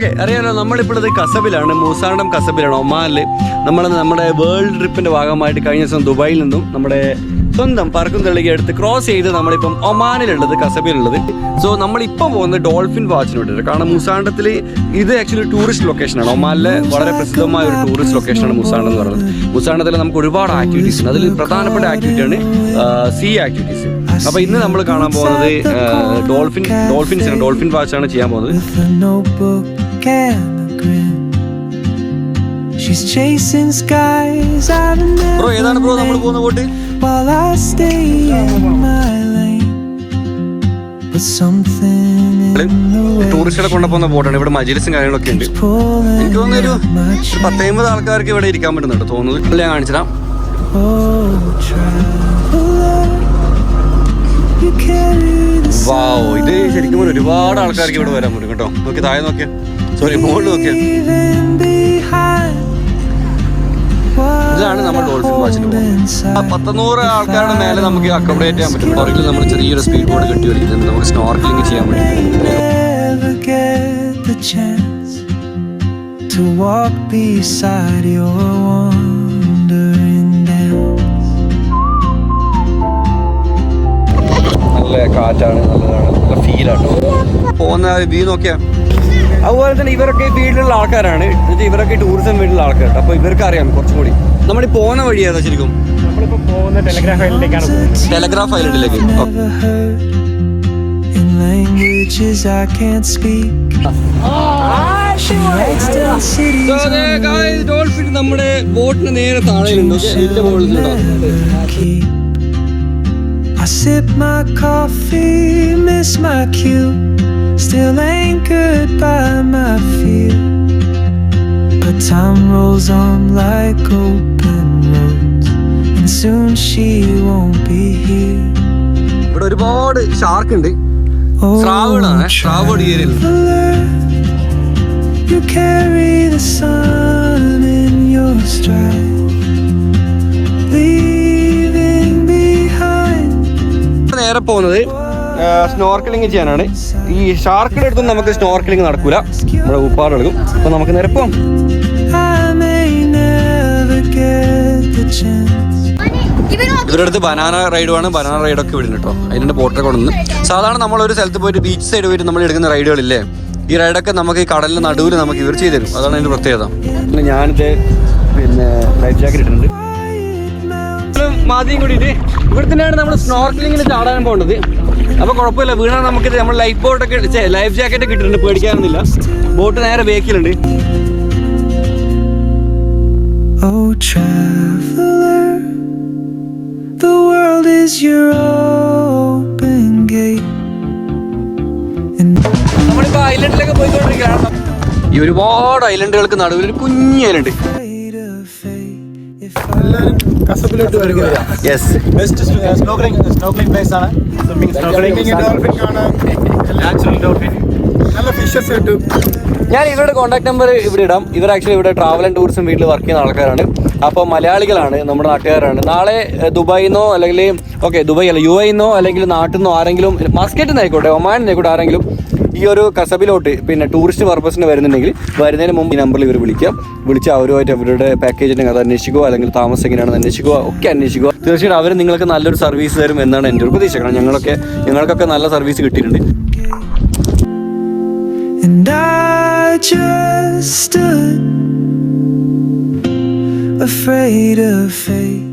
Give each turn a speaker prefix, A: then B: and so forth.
A: Okay, അറിയാലോ നമ്മളിപ്പോൾ ഇത് കസബിലാണ്, മൂസാണ്ടം കസബിലാണ്, ഒമാനിൽ. നമ്മുടെ വേൾഡ് ട്രിപ്പിന്റെ ഭാഗമായിട്ട് കഴിഞ്ഞ ദിവസം ദുബായിൽ നിന്നും നമ്മുടെ സ്വന്തം പറക്കും തെളിക എടുത്ത് ക്രോസ് ചെയ്ത് നമ്മളിപ്പം ഒമാനിലുള്ളത്, കസബിലുള്ളത്. സോ നമ്മളിപ്പോൾ പോകുന്നത് ഡോൾഫിൻ വാച്ചിന് വേണ്ടിയിട്ട്. കാരണം മൂസാണ്ടത്തിൽ ഇത് ആക്ച്വലി ടൂറിസ്റ്റ് ലൊക്കേഷനാണ്. ഒമാനിലെ വളരെ പ്രസിദ്ധമായ ഒരു ടൂറിസ്റ്റ് ലൊക്കേഷനാണ് മൂസാണ്ടം എന്ന് പറയുന്നത്. മൂസാണ്ടത്തിൽ നമുക്ക് ഒരുപാട് ആക്ടിവിറ്റീസ് ഉണ്ട്. അതിൽ പ്രധാനപ്പെട്ട ആക്ടിവിറ്റിയാണ് സീ ആക്ടിവിറ്റീസ്. അപ്പോൾ ഇന്ന് നമ്മൾ കാണാൻ പോകുന്നത് ഡോൾഫിൻ വാച്ചാണ് ചെയ്യാൻ പോകുന്നത്. ബ്രോ ഏതാണ് ബ്രോ നമ്മൾ പോകുന്ന ബോട്ട്? ടൂറിസ്റ്റുകളെ കൊണ്ടുപോകുന്ന ബോട്ടാണ്. ഇവിടെ മജിലിസും കാര്യങ്ങളൊക്കെ ഉണ്ട്. എനിക്ക് തോന്നുന്നു ഒരു 10-50 ആൾക്കാർക്ക് ഇവിടെ ഇരിക്കാൻ പറ്റുന്നുണ്ട് തോന്നുന്നത്. ഞാൻ കാണിച്ചുതരാം. വാവ്, ഇത് ശരിക്കും ഒരുപാട് ആൾക്കാർക്ക് ഇവിടെ വരാൻ പറ്റും കേട്ടോ. നോക്കി താഴെ നോക്കിയാ, സോറി മുകളിൽ നോക്കിയാ. ഇതാണ് നമ്മൾ ഡോൾഫിൻ വാച്ചിന് പോകുന്നത്. 100 ആൾക്കാരുടെ മേലെ നമുക്ക് അക്കോമഡേറ്റ് ചെയ്യാൻ പറ്റും. പുറകിൽ നമ്മൾ ചെറിയൊരു സ്പീഡ് ബോർഡ് കെട്ടി വലിക്കുന്നുണ്ട്. നമുക്ക് സ്നോർക്കലിംഗ് ചെയ്യാൻ വേണ്ടി. നല്ല കാറ്റാണ്, നല്ലതാണ്, നല്ല ഫീലാണ്. പോകുന്ന വ്യൂ നോക്കിയാ. അതുപോലെ തന്നെ ഇവരൊക്കെ വീട്ടിലുള്ള ആൾക്കാരാണ്. ഇവരൊക്കെ ടൂറിസം വീട്ടിലുള്ള ആൾക്കാരുണ്ട്. അപ്പോൾ ഇവർക്ക് അറിയാം കുറച്ചും കൂടി. നമ്മൾ പോകുന്ന വഴി ഏതാ ശരിക്കും?
B: നമ്മളിപ്പോൾ പോകുന്ന ടെലഗ്രാഫ് ഐലൻഡിലേക്കാണ്.
A: ടെലഗ്രാഫ് ഐലൻഡിലേക്ക്. ഡോൾഫിൻ നമ്മുടെ ബോട്ടിന് നേരെ താഴെയുണ്ട്. ഇതിന്റെ മുകളിലുണ്ടോ? I sip my coffee, miss my cue, still anchored by my fear, but time rolls on like open roads, and soon she won't be here. ഇവിടെ ഒരുപാട് ഷാർക്ക് ഉണ്ട്. സ്രാവുകളാണ്, സ്രാവോട് ഏരിയയിൽ. You carry the sun in your stride. നേരെ പോകുന്നത് snorkelling ചെയ്യാനാണ്. ഈ ഷാർക്കിന്റെ അടുത്തും നമുക്ക് സ്നോർക്കലിംഗ് നടക്കൂല, നമ്മുടെ ഉപ്പാട് എടുക്കും. അപ്പൊ നമുക്ക് നേരെ പോകാം. ഇവരുടെ അടുത്ത് ബനാന റൈഡുമാണ്. ബനാന റൈഡൊക്കെ വിടുന്നു കേട്ടോ. അതിൻ്റെ ബോട്ടൊക്കെ കൊണ്ടുവന്ന് സാധാരണ നമ്മളൊരു സ്ഥലത്ത് പോയിട്ട് ബീച്ച് സൈഡ് പോയിട്ട് നമ്മൾ എടുക്കുന്ന റൈഡുകളില്ലേ, ഈ റൈഡൊക്കെ നമുക്ക് ഈ കടലിൻ്റെ നടുവിൽ നമുക്ക് ഇവർ ചെയ്ത് തരും. അതാണ് അതിൻ്റെ പ്രത്യേകത. ഞാനിത് ലൈഫ് ജാക്കറ്റ് ഇട്ടിട്ടുണ്ട്. മാതിയും കൂടിയിട്ട് ഇവിടെ തന്നെയാണ് നമ്മൾ സ്നോർക്കലിങ്ങിന് ചാടാൻ പോകുന്നത്. അപ്പോൾ കുഴപ്പമില്ല, വീണാൽ നമുക്ക് നമ്മൾ ലൈഫ് ബോട്ടൊക്കെ ലൈഫ് ജാക്കറ്റ് ഒക്കെ ഇട്ടിട്ടുണ്ട്, പേടിക്കാനൊന്നുമില്ല. ബോട്ട് നേരെ ബേക്കിലുണ്ട്. നമ്മളിപ്പോ ഐലൻഡിലൊക്കെ പോയിക്കൊണ്ടിരിക്കുകയാണ്. ഈ ഒരുപാട് ഐലൻഡുകൾക്ക് നടുവിൽ ഒരു കുഞ്ഞ് ഐലൻഡ്.
B: എല്ലാവരും കസബിലോട്ട് വരിക.
A: യെസ്,
B: ബെസ്റ്റ് സ്നോർക്കലിംഗ് പ്ലേസ് ആണ്. ഡോൾഫിൻ കാണാൻ, നാച്ചുറൽ ഡോൾഫിൻ, നല്ല ഫിഷസ് കിട്ടും.
A: ഞാൻ ഇവരുടെ കോൺടാക്ട് നമ്പർ ഇവിടെ ഇടാം. ഇവർ ആക്ച്വലി ഇവിടെ ട്രാവൽ ആൻഡ് ടൂറിസം വീട്ടിൽ വർക്ക് ചെയ്യുന്ന ആൾക്കാരാണ്. അപ്പോൾ മലയാളികളാണ്, നമ്മുടെ നാട്ടുകാരാണ്. നാളെ ദുബായിൽ നിന്നോ അല്ലെങ്കിൽ ദുബായ് അല്ല UAE നിന്നോ അല്ലെങ്കിൽ നാട്ടിൽ നിന്നോ ആരെങ്കിലും, മസ്കറ്റിൽ നിന്ന് ആയിക്കോട്ടെ, ഒമാനിൽ നിന്ന് ആയിക്കോട്ടെ, ആരെങ്കിലും ഈ ഒരു കസബിലോട്ട് പിന്നെ ടൂറിസ്റ്റ് പർപ്പസിന് വരുന്നുണ്ടെങ്കിൽ വരുന്നതിന് മുമ്പ് ഈ നമ്പറിൽ ഇവർ വിളിച്ച് അവരുമായിട്ട് അവരുടെ പാക്കേജിൻ്റെ അത് അന്വേഷിക്കുക, അല്ലെങ്കിൽ താമസം എങ്ങനെയാണെന്ന് അന്വേഷിക്കുക, ഒക്കെ അന്വേഷിക്കുക. തീർച്ചയായിട്ടും അവർ നിങ്ങൾക്ക് നല്ലൊരു സർവീസ് തരും എന്നാണ് എൻ്റെ ഒരു പ്രതീക്ഷ. കാരണം ഞങ്ങൾക്കൊക്കെ നല്ല സർവീസ് കിട്ടിയിട്ടുണ്ട്. And I just stood afraid of fate.